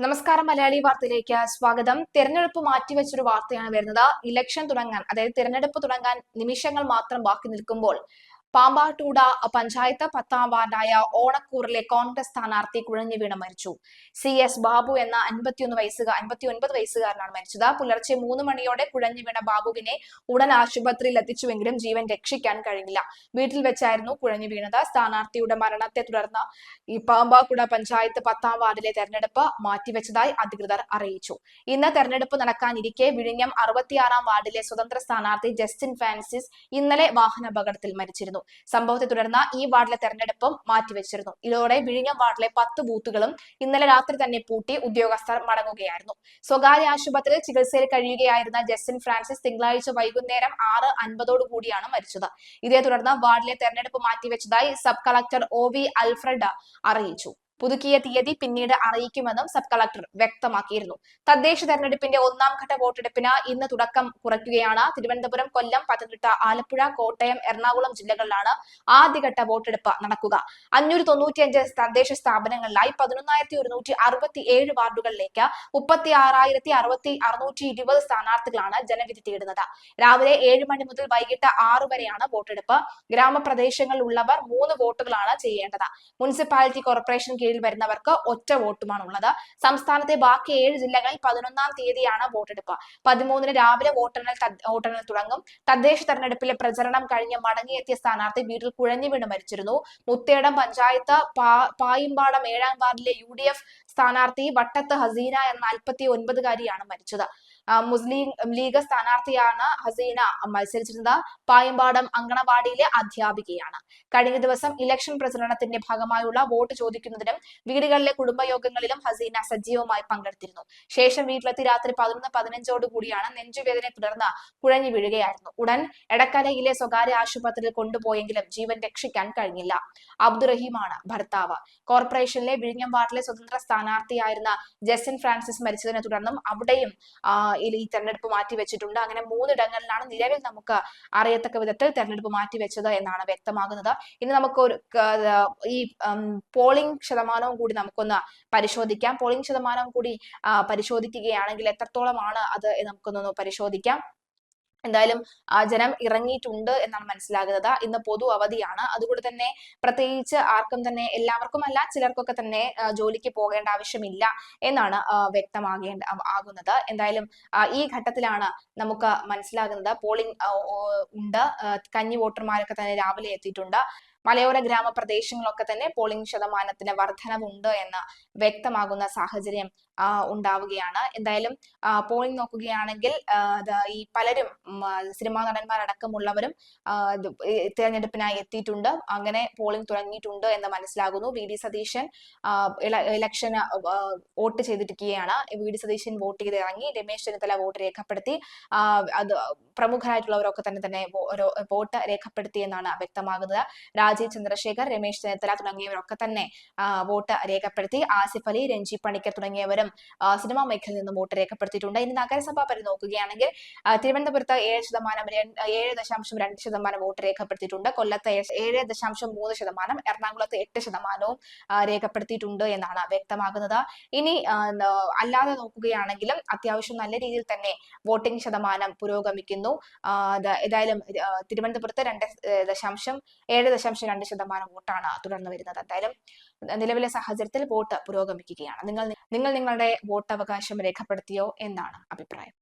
നമസ്കാരം. മലയാളി വാർത്തയിലേക്ക് സ്വാഗതം. തെരഞ്ഞെടുപ്പ് മാറ്റിവെച്ചൊരു വാർത്തയാണ് വരുന്നത്. ഇലക്ഷൻ തുടങ്ങാൻ, അതായത് തെരഞ്ഞെടുപ്പ് തുടങ്ങാൻ നിമിഷങ്ങൾ മാത്രം ബാക്കി നിൽക്കുമ്പോൾ പാമ്പാട്ടൂട പഞ്ചായത്ത് 10ാം വാർഡായ ഓണക്കൂറിലെ കോൺഗ്രസ് സ്ഥാനാർത്ഥി കുഴഞ്ഞു വീണ് മരിച്ചു. CS ബാബു എന്ന 59 വയസ്സുകാരനാണ് മരിച്ചത്. പുലർച്ചെ 3 മണിയോടെ കുഴഞ്ഞു വീണ ബാബുവിനെ ഉടൻ ആശുപത്രിയിൽ എത്തിച്ചുവെങ്കിലും ജീവൻ രക്ഷിക്കാൻ കഴിഞ്ഞില്ല. വീട്ടിൽ വെച്ചായിരുന്നു കുഴഞ്ഞു വീണത്. സ്ഥാനാർത്ഥിയുടെ മരണത്തെ തുടർന്ന് ഈ പാമ്പാക്കുട പഞ്ചായത്ത് 10ാം വാർഡിലെ തെരഞ്ഞെടുപ്പ് മാറ്റിവെച്ചതായി അധികൃതർ അറിയിച്ചു. ഇന്ന് തെരഞ്ഞെടുപ്പ് നടക്കാനിരിക്കെ വിഴിഞ്ഞം 66ാം വാർഡിലെ സ്വതന്ത്ര സ്ഥാനാർത്ഥി ജസ്റ്റിൻ ഫ്രാൻസിസ് ഇന്നലെ വാഹനാപകടത്തിൽ മരിച്ചിരുന്നു. സംഭവത്തെ തുടർന്ന് ഈ വാർഡിലെ തെരഞ്ഞെടുപ്പും മാറ്റിവെച്ചിരുന്നു. ഇതോടെ വിഴിഞ്ഞം വാർഡിലെ 10 ബൂത്തുകളും ഇന്നലെ രാത്രി തന്നെ പൂട്ടി ഉദ്യോഗസ്ഥർ മടങ്ങുകയായിരുന്നു. സ്വകാര്യ ആശുപത്രിയിൽ ചികിത്സയിൽ കഴിയുകയായിരുന്ന ജസ്റ്റിൻ ഫ്രാൻസിസ് തിങ്കളാഴ്ച വൈകുന്നേരം 6:50 മരിച്ചത്. ഇതേ തുടർന്ന് വാർഡിലെ തെരഞ്ഞെടുപ്പ് മാറ്റിവെച്ചതായി സബ് കളക്ടർ OV അൽഫ്രഡ് അറിയിച്ചു. പുതുക്കിയ തീയതി പിന്നീട് അറിയിക്കുമെന്നും സബ് കളക്ടർ വ്യക്തമാക്കിയിരുന്നു. തദ്ദേശ തെരഞ്ഞെടുപ്പിന്റെ 1ാം ഘട്ട വോട്ടെടുപ്പിന് ഇന്ന് തുടക്കം കുറിക്കുകയാണ്. തിരുവനന്തപുരം, കൊല്ലം, പത്തനംതിട്ട, ആലപ്പുഴ, കോട്ടയം, എറണാകുളം ജില്ലകളിലാണ് ആദ്യഘട്ട വോട്ടെടുപ്പ് നടക്കുക. 595 തദ്ദേശ സ്ഥാപനങ്ങളിലായി 11,167 വാർഡുകളിലേക്ക് 36,620 സ്ഥാനാർത്ഥികളാണ് ജനവിധി തേടുന്നത്. രാവിലെ 7 മണി മുതൽ വൈകിട്ട് 6 വരെയാണ് വോട്ടെടുപ്പ്. ഗ്രാമപ്രദേശങ്ങളിൽ ഉള്ളവർ 3 വോട്ടുകളാണ് ചെയ്യേണ്ടത്. മുനിസിപ്പാലിറ്റി കോർപ്പറേഷൻ കീഴിൽ വരുന്നവർക്ക് ഒറ്റ വോട്ടുമാണ് ഉള്ളത്. സംസ്ഥാനത്തെ ബാക്കി 7 ജില്ലകളിൽ 11ാം തീയതിയാണ് വോട്ടെടുപ്പ്. 13-ന് രാവിലെ വോട്ടെണ്ണൽ തുടങ്ങും. തദ്ദേശ തെരഞ്ഞെടുപ്പിലെ പ്രചരണം കഴിഞ്ഞ് മടങ്ങിയെത്തിയ സ്ഥാനാർത്ഥി വീട്ടിൽ കുഴഞ്ഞു വീണ് മരിച്ചിരുന്നു. മുത്തേടം പഞ്ചായത്ത് പായിമ്പാടം 7ാം വാർഡിലെ UDF സ്ഥാനാർത്ഥി വട്ടത്ത് ഹസീന എന്ന 49-കാരിയാണ് മരിച്ചത്. മുസ്ലിം ലീഗ് സ്ഥാനാർത്ഥിയാണ് ഹസീന മത്സരിച്ചിരുന്നത്. പായമ്പാടം അങ്കണവാടിയിലെ അധ്യാപികയാണ്. കഴിഞ്ഞ ദിവസം ഇലക്ഷൻ പ്രചരണത്തിന്റെ ഭാഗമായുള്ള വോട്ട് ചോദിക്കുന്നതിനും വീടുകളിലെ കുടുംബയോഗങ്ങളിലും ഹസീന സജീവമായി പങ്കെടുത്തിരുന്നു. ശേഷം വീട്ടിലെത്തി രാത്രി 11:15 നെഞ്ചുവേദനയെ തുടർന്ന് കുഴഞ്ഞു വീഴുകയായിരുന്നു. ഉടൻ എടക്കരയിലെ സ്വകാര്യ ആശുപത്രിയിൽ കൊണ്ടുപോയെങ്കിലും ജീവൻ രക്ഷിക്കാൻ കഴിഞ്ഞില്ല. അബ്ദുറഹീമാണ് ഭർത്താവ്. കോർപ്പറേഷനിലെ വിഴിഞ്ഞം വാർഡിലെ സ്വതന്ത്ര സ്ഥാനാർത്ഥിയായിരുന്ന ജസ്റ്റിൻ ഫ്രാൻസിസ് മരിച്ചതിനെ തുടർന്നും അവിടെയും ഈ തെരഞ്ഞെടുപ്പ് മാറ്റിവെച്ചിട്ടുണ്ട്. അങ്ങനെ 3 ഇടങ്ങളിലാണ് നിലവിൽ നമുക്ക് അറിയത്തക്ക വിധത്തിൽ തെരഞ്ഞെടുപ്പ് മാറ്റിവെച്ചത് എന്നാണ് വ്യക്തമാകുന്നത്. ഇനി നമുക്ക് ഈ പോളിംഗ് ശതമാനവും കൂടി നമുക്കൊന്ന് പരിശോധിക്കാം. പോളിംഗ് ശതമാനം കൂടി പരിശോധിക്കുകയാണെങ്കിൽ എത്രത്തോളമാണ് അത് നമുക്കൊന്ന് പരിശോധിക്കാം. എന്തായാലും ജനം ഇറങ്ങിയിട്ടുണ്ട് എന്നാണ് മനസ്സിലാകുന്നത്. ഇന്ന് പൊതു അവധിയാണ്. അതുകൊണ്ട് തന്നെ പ്രത്യേകിച്ച് ആർക്കും തന്നെ, എല്ലാവർക്കും അല്ല, ചിലർക്കൊക്കെ തന്നെ ജോലിക്ക് പോകേണ്ട ആവശ്യമില്ല എന്നാണ് ആകുന്നത്. എന്തായാലും ഈ ഘട്ടത്തിലാണ് നമുക്ക് മനസ്സിലാകുന്നത് പോളിംഗ് ഉണ്ട്. കന്നി വോട്ടർമാരൊക്കെ തന്നെ രാവിലെ എത്തിയിട്ടുണ്ട്. മലയോര ഗ്രാമപ്രദേശങ്ങളൊക്കെ തന്നെ പോളിംഗ് ശതമാനത്തിന് വർധനവുണ്ട് എന്ന് വ്യക്തമാകുന്ന സാഹചര്യം ഉണ്ടാവുകയാണ്. എന്തായാലും പോളിംഗ് നോക്കുകയാണെങ്കിൽ ഈ പലരും സിനിമാ നടന്മാരടക്കമുള്ളവരും തിരഞ്ഞെടുപ്പിനായി എത്തിയിട്ടുണ്ട്. അങ്ങനെ പോളിംഗ് തുടങ്ങിയിട്ടുണ്ട് എന്ന് മനസ്സിലാകുന്നു. VD സതീശൻ ഇലക്ഷന് വോട്ട് ചെയ്തിരിക്കുകയാണ്. VD സതീശൻ വോട്ട് ചെയ്ത് ഇറങ്ങി. രമേശ് ചെന്നിത്തല വോട്ട് രേഖപ്പെടുത്തി. അത് പ്രമുഖരായിട്ടുള്ളവരൊക്കെ തന്നെ വോട്ട് രേഖപ്പെടുത്തി എന്നാണ് വ്യക്തമാകുന്നത്. രാജീവ് ചന്ദ്രശേഖർ, രമേശ് ചെന്നിത്തല തുടങ്ങിയവരൊക്കെ തന്നെ വോട്ട് രേഖപ്പെടുത്തി. ആസിഫ് അലി, രഞ്ജി പണിക്കർ തുടങ്ങിയവരും സിനിമാ മേഖലയിൽ നിന്നും വോട്ട് രേഖപ്പെടുത്തിയിട്ടുണ്ട്. ഇനി നഗരസഭാ പരി നോക്കുകയാണെങ്കിൽ തിരുവനന്തപുരത്ത് 7.2% വോട്ട് രേഖപ്പെടുത്തിയിട്ടുണ്ട്. കൊല്ലത്ത് 7.3%, എറണാകുളത്ത് 8% രേഖപ്പെടുത്തിയിട്ടുണ്ട് എന്നാണ് വ്യക്തമാകുന്നത്. ഇനി അല്ലാതെ നോക്കുകയാണെങ്കിലും അത്യാവശ്യം നല്ല രീതിയിൽ തന്നെ വോട്ടിംഗ് ശതമാനം പുരോഗമിക്കുന്നു. ഏതായാലും തിരുവനന്തപുരത്ത് 7.2% വോട്ടാണ് തുടർന്ന് വരുന്നത്. എന്തായാലും നിലവിലെ സാഹചര്യത്തിൽ വോട്ട് പുരോഗമിക്കുകയാണ്. നിങ്ങൾ നിങ്ങളുടെ വോട്ടവകാശം രേഖപ്പെടുത്തിയോ എന്നാണ് അഭിപ്രായം.